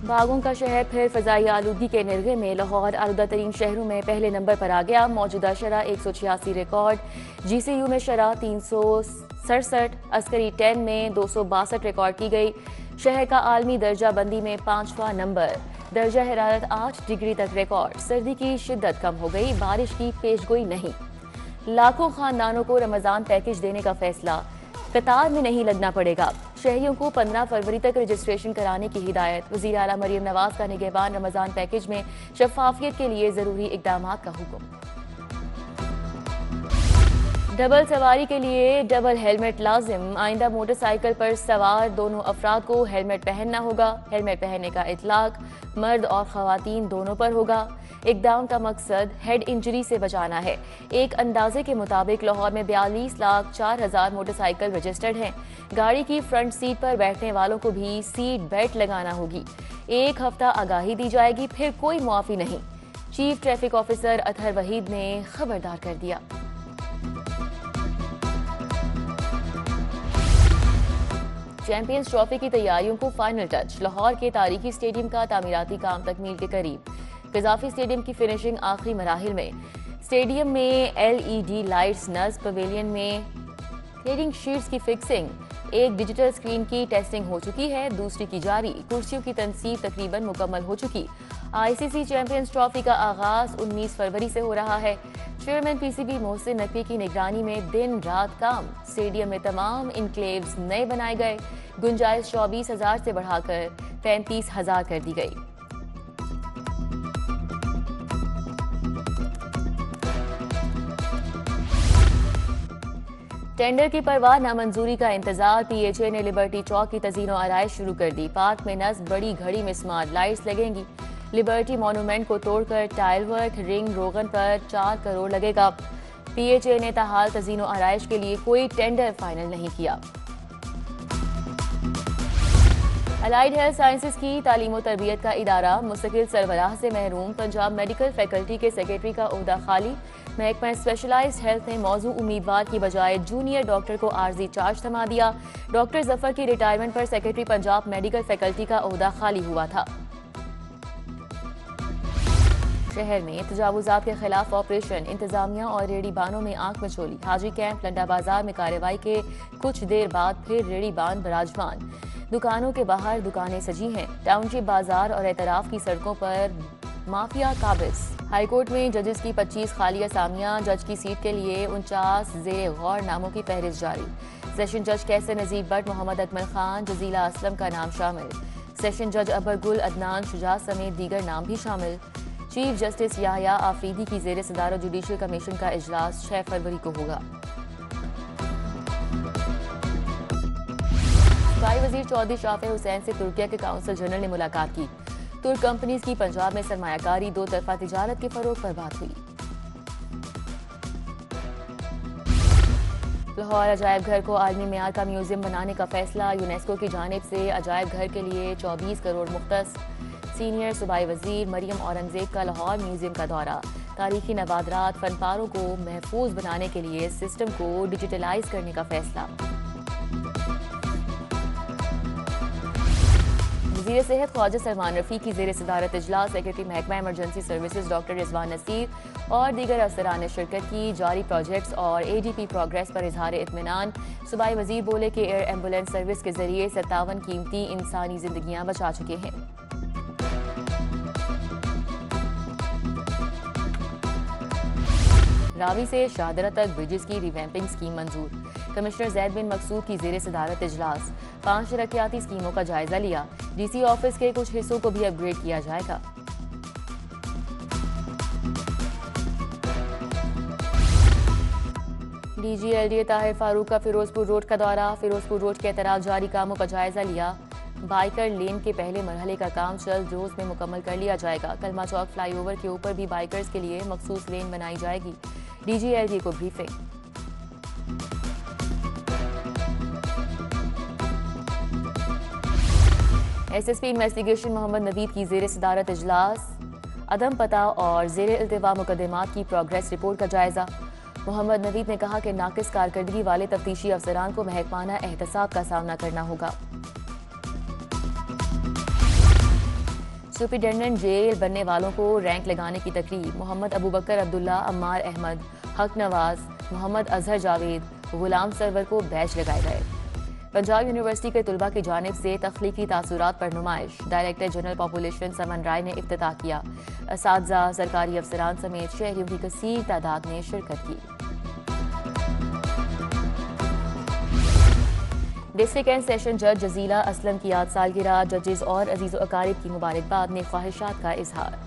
बागों का शहर फिर फजाई आलूगी के निर्गे में लाहौर आलूदा तरीन शहरों में पहले नंबर पर आ गया। मौजूदा शरह 186 रिकॉर्ड। GCU में शरह 367, अस्करी 10 में 262 रिकॉर्ड की गई। शहर का आलमी दर्जा बंदी में 5वां नंबर। दर्जा हरारत 8 डिग्री तक रिकॉर्ड। सर्दी की शिद्दत कम हो गई, बारिश की पेशगोई नहीं। लाखों खानदानों को रमजान पैकेज देने का फैसला, कतार में नहीं लगना पड़ेगा। शहरियों को 15 फरवरी तक रजिस्ट्रेशन कराने की हिदायत। वज़ीर आला मरियम नवाज का निगहबान रमजान पैकेज में शफाफियत के लिए जरूरी इकदाम का हुक्म। डबल सवारी के लिए डबल हेलमेट लाजिम। आइंदा मोटरसाइकिल पर सवार दोनों अफराद को हेलमेट पहनना होगा। हेलमेट पहनने का इतलाक मर्द और खवातीन दोनों पर होगा। इकदाम का मकसद हेड इंजरी से बचाना है। एक अंदाजे के मुताबिक लाहौर में 42,04,000 मोटरसाइकिल रजिस्टर्ड हैं। गाड़ी की फ्रंट सीट पर बैठने वालों को भी सीट बेल्ट लगाना होगी। एक हफ्ता आगाही दी जाएगी, फिर कोई मुआफी नहीं। Chief traffic officer Athar Waheed ने खबरदार कर दिया। चैंपियंस ट्रॉफी की तैयारियों को फाइनल टच। लाहौर के तारीखी स्टेडियम का तामीराती काम तकमील के करीब। कजाफी स्टेडियम की फिनिशिंग आखिरी मराहिल में। स्टेडियम में LED लाइट्स नस्ब, पवेलियन में क्लियरिंग शीट्स की फिक्सिंग, एक डिजिटल स्क्रीन की टेस्टिंग हो चुकी है, दूसरी की जारी। कुर्सियों की तनसीब तकरीबन मुकम्मल हो चुकी। ICC चैंपियंस ट्रॉफी का आगाज 19 फरवरी से हो रहा है। चेयरमैन PCB मोहसिन नकवी की निगरानी में दिन रात काम। स्टेडियम में तमाम इनक्लेव्स नए बनाए गए। गुंजाइश 24,000 से बढ़ाकर 35,000 कर दी गई। टेंडर की परवाह नामंजूरी का इंतजार। PHA ने लिबर्टी चौक की तज़ीनो आराइश शुरू कर दी। पार्क में नस्ब बड़ी घड़ी में स्मार्ट लाइट्स लगेंगी। लिबर्टी मॉन्यूमेंट को तोड़कर टाइल वर्क, रिंग रोगन पर 4 करोड़ लगेगा। PHA ने ताहाल तज़ीनो आराइश के लिए कोई टेंडर फाइनल नहीं किया। अलाइड हेल्थ साइंसेज की तालीम और तरबियत का इदारा मुस्तकिल सरबराह से महरूम। पंजाब मेडिकल फैकल्टी के सेक्रेटरी का ओहदा खाली। महकमा स्पेशलाइज्ड हेल्थ ने मौजू उम्मीदवार की बजाय जूनियर डॉक्टर को आर्जी चार्ज थमा दिया। डॉक्टर जफर की रिटायरमेंट पर सेक्रेटरी पंजाब मेडिकल फैकल्टी का ओहदा खाली हुआ था। शहर में तजावुजात के खिलाफ ऑपरेशन। इंतजामिया और रेडी बानों में आंख मचोली। हाजी कैंप लंडा बाजार में कार्रवाई के कुछ देर बाद फिर रेडी बान बराजमान। दुकानों के बाहर दुकानें सजी हैं। टाउनशिप बाजार और एतराफ की सड़कों पर माफिया काबिज। हाईकोर्ट में जजेस की 25 खाली असामियां। जज की सीट के लिए 49 ज़ेर गौर नामों की फहरिस्त जारी। सेशन जज कैसर नजीर बट, मोहम्मद अकमल खान, जजीला असलम का नाम शामिल। सेशन जज अबरगुल, अदनान शुजा समेत दीगर नाम भी शामिल। चीफ जस्टिस याहया आफरीदी की ज़ेर सदारत जुडिशल कमीशन का इजलास 6 फरवरी को होगा। सफाई वजीर चौधरी शाफिर हुसैन से तुर्किया के काउंसिल जनरल ने मुलाकात की। तुर्क कंपनीज की पंजाब में सरमायाकारी, दो तरफा तिजारत के फरोग पर बात हुई। लाहौर अजायब घर को आलमी मेयार का म्यूजियम बनाने का फैसला। यूनेस्को की जानिब से अजायब घर के लिए 24 करोड़ मुख्तस। सीनियर सूबाई वजीर मरियम औरंगजेब का लाहौर म्यूजियम का दौरा। तारीखी नवादरात, फनपारों को महफूज बनाने के लिए सिस्टम को डिजिटलाइज करने का फैसला। वज़ीर सेहत ख्वाजा सलमान रफ़ी की ज़ेर सदारत इजलास। सेक्रेटरी महकमा emergency services doctor Rizwan Naseer और दीगर अफसरान ने शिरकत की। जारी प्रोजेक्ट्स और ADP प्रोग्रेस पर इजहार इत्मीनान। सूबाई वजीर बोले कि एयर एम्बुलेंस सर्विस के जरिए 57 कीमती इंसानी जिंदगियां बचा चुके हैं। रावी से शाहदरा तक ब्रिजेस की रिवैम्पिंग स्कीम मंजूर। कमिश्नर जैद बिन मकसूद की ज़ेर सदारत इजलास। 5 तरक्याती स्कीमों का जायजा लिया। DC ऑफिस के कुछ हिस्सों को भी अपग्रेड किया जाएगा। DG LDA ताहिर फारूक का फिरोजपुर रोड का दौरा। फिरोजपुर रोड के तरफ जारी कामों का जायजा लिया। बाइकर लेन के पहले मरहले का काम जल्द रोज में मुकम्मल कर लिया जाएगा। कलमा चौक फ्लाईओवर के ऊपर भी बाइकर्स के लिए मखसूस लेन बनाई जाएगी। DG LDA को briefing. SSP investigation Mohammad Naveed की ज़ेर सदारत इजलास। अदम पता और ज़ेर इल्तिवा मुकदमात की प्रोग्रेस रिपोर्ट का जायजा। मोहम्मद नवीद ने कहा कि नाकिस कारकर्दगी वाले तफ्तीशी अफसरान को महकमाना एहतसाब का सामना करना होगा। सुपरिटेंडेंट जेल बनने वालों को रैंक लगाने की तकरीब। मोहम्मद अबूबकर अब्दुल्ला, अम्मार अहमद, हक नवाज, मोहम्मद अजहर जावेद, गुलाम सरवर को बैच लगाए गए। पंजाब यूनिवर्सिटी के तुलबा की जानिब से तख्लीकी तासुरात पर नुमाइश। डायरेक्टर जनरल पॉपुलेशन समन राय ने इफ्तिताह किया। असातिज़ा, सरकारी अफसरान समेत शहरियों की कसीर तादाद ने शिरकत की। डिस्ट्रिक्ट एंड सेशन जज जजीला असलम की याद सालगिरह। जजेस और अजीज़ व अकारिब की मुबारकबाद में ख्वाहिशात का इजहार।